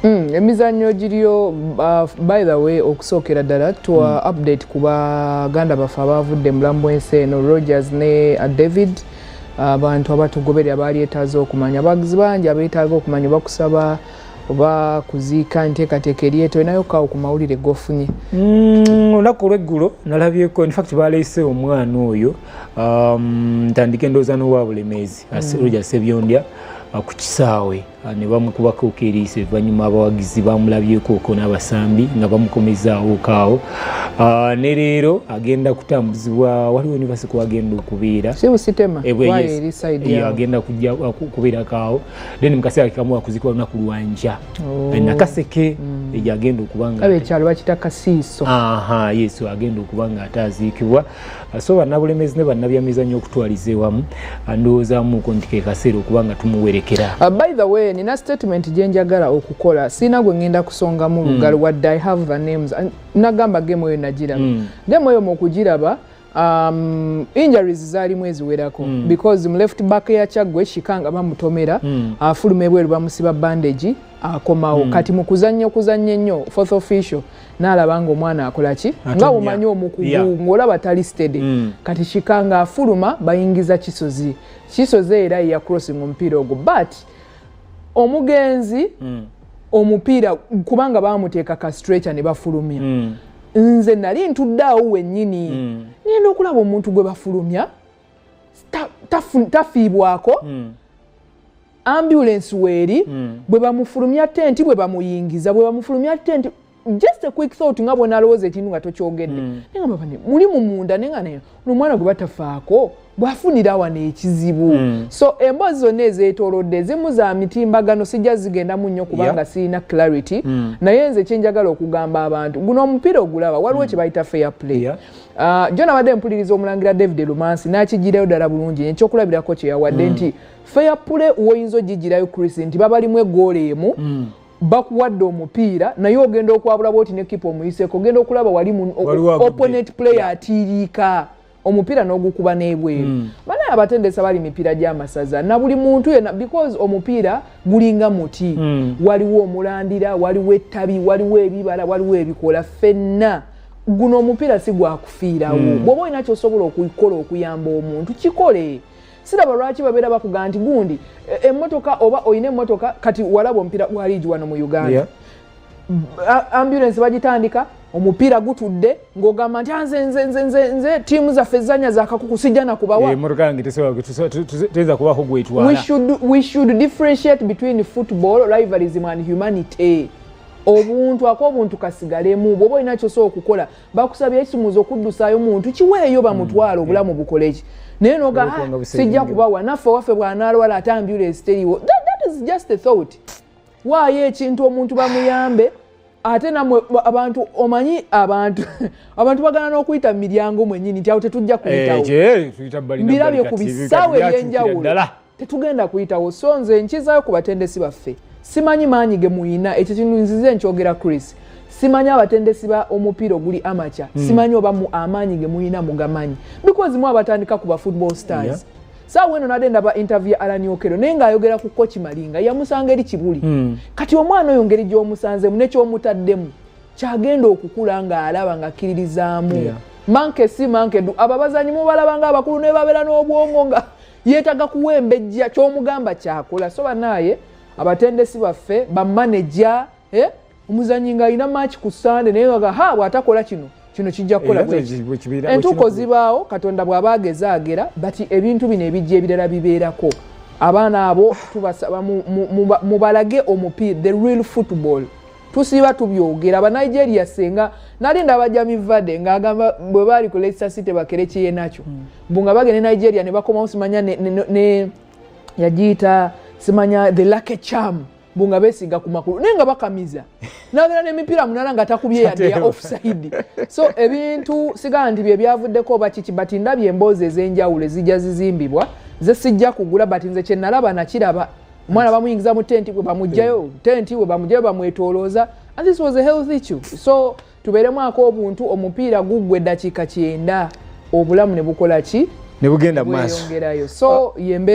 Emizannyo giriyo by the way okusookera ddala tuwa update ku baganda baffe abavudde mulambo ensi eno Rogers ne David abantu abatugoberera baali etaaze okumanya abagizi bangi abeetaaga okumanya bakusaba oba kuziika nteekateeka eri etolinayo kawo ku mawulire g'ofunye. Olunaku olw'eggulo nalabyeko in fact baleese omwana oyo ntandika endowooza n'owa Bulemeezi Rogers Sebyondya ku kisaawe ne bamukubako eriiso oluvannyuma abawagizi bamulabyeko n'abasambi nga bamukomezaawo kaawo ne leero agenda kutambuzibwa waliwo univasi kwagenda okubeera agenda kujja kubeera kaawo then mukaseera kikamu akuzikwa olunaku lwanja nakaseke ejo agenda okubanga ekyalo bakita Kasiiso yesu agenda okuba nga ate aziikibwa so bannabulemezi ne bannabyamizannyo okutwaliza ewamu andowoozaamuko nti ke kaseera okuba nga tumuwerekera. By the way nina statement gyenjagala okukola siina gwe ngenda kusongamu lugalo wadde I have the names nagamba gemu eyo nagiraba gemu eyo mukugiraba injuries zaalimu eziwerako because mu left back ya Kyaggwe Shikanga bamutomera afuluma ebweru bamusiba bandage akomawo kati mu kuzannya ennyo fourth official n'alaba ng'omwana akola ki nga omanyi omukugu ng'olaba tali steady kati Shikanga afuluma bayingiza Kisozi era ya crossing omupiira ogwo but omugenzi omupiira kubanga baamuteeka ka stretcher ne bafulumya nze nali ntudde awo wennyini ngenda okulaba omuntu gwe bafulumya tafiibwako ambulance weeri bwe bamufulumya tenti bwe bamuyingiza bwe bamufulumya tenti just a quick thought nga bwe nalowooza ekintu nga tokyogedde nenga mubani muli mu munda nenga naye omwana gwe batafaako bwafunira wano ekizibu so emboozi zonna ezeetoolodde ezimu za mitimbagano sijja zigendamu nnyo kubanga sirina clarity naye nze kyenjagala okugamba abantu guno omupiira ogulaba waliwo kye bayita fair play jo nabadde mpuliriza omulangira David Lumansi n'akigirayo ddala bulungi ekyokulabirako kye yawadde nti fair play woyinza ogigirayo Chris nti babalimu eggoolo emu bakuwadde omupiira naye ogenda okwabula bwoti ne kipa omuyiseko ogenda okulaba wali opponent player atiiriika omupiira n'ogukuba n'ebweru banaye abatendesa bali mipiira gy'amasaza na buli muntu yena because omupiira gulinga muti waliwo omulandira waliwo ettabi waliwo ebibala waliwo ebikola ffenna guno omupiira si gwakufiirawo bw'oba olina ky'osobola okukola okuyamba omuntu kikole siraba lwaki babeera bakugaa nti gundi emmotoka oba oyina emmotoka kati walaba omupiira gwaliigi wano mu Uganda ambulance bagitandika omupiira gutudde ng'ogamba nti nze ttiimu zaffe ezannya zakakuku sijja nakubawa we should differentiate between football rivalryism and humanity. Obuntu ak'obuntu kasigalemu bw'oba olina ky'osobola okukola bakusabye ekisimuzo okuddusaayo omuntu kiweeyo bamutwala obulamu bukoleki naye noga sijja kubawa naffe waffe bw'anaalwala ate ambulance teriwo that is just a thought waayo ekintu omuntu bamuyambe ate namwe abantu omanyi abantu bagana n'okuyita mu miryango mwennyini nti awo tetujja kuyitawo mbirabye ku bisaawe ebyenjawulo tetugenda kuyitawo so nze nkizaayo ku batendesi baffe simanyi maanyi ge muyina ekyo kintu nzize nkyogera Chris simanyi abatendesi ba omupiira oguli amateur simanyi oba amaanyi ge muyina mugamanyi because mu abatandika ku ba football stars saa weno nadde ndaba interview Alan Okero naye ng'ayogera ku Coach Malinga yamusanga eri Kibuli kati omwana oyo ngeri gy'omusanze mu nekyomutaddemu kyagenda okukula ng'alaba ng'akkiririzaamu manke si manke ababazanyi mubalaba ng'abakulu ne babeera n'obwongo nga yeetaga kuwembejja ky'omugamba kyakola so banaye abatendesi baffe bamaneja omuzanyi ng'alina match ku Sunday naye nga bw'atakola kino kijja kukola bweki entuuko zibaawo Katonda bw'aba agezaagera bati ebintu bino ebijja ebirala bibeerako abaana abo tubasaba mubalage omupiira the real football tusiba tubyogera Abanigeria senga nali ndabajja mivadde ng'agamba bwe baali ku Leicester City bakere kiye nakyo bunga bagende Nigeria ne bakomawo simanya ne yagiyita simanya the lucky charm bunga besinga ku makulu nenga bakamiza nagera n'emipiira munana nga takubye yadde ya offside so ebintu sigala nti bye byavuddeko bakiki bati ndabye emboozi ez'enjawulo ezijja zizimbibwa ze sijja kugula bati nze kye nalaba nakiraba omwana bamuyingiza mu tenti bwe bamugjayo bamwetoolooza and this was a health issue so tubeeremu ak'obuntu omupiira guggwe eddakiika 9 obulamu ne bukola ki ne bugenda mu maaso so yembe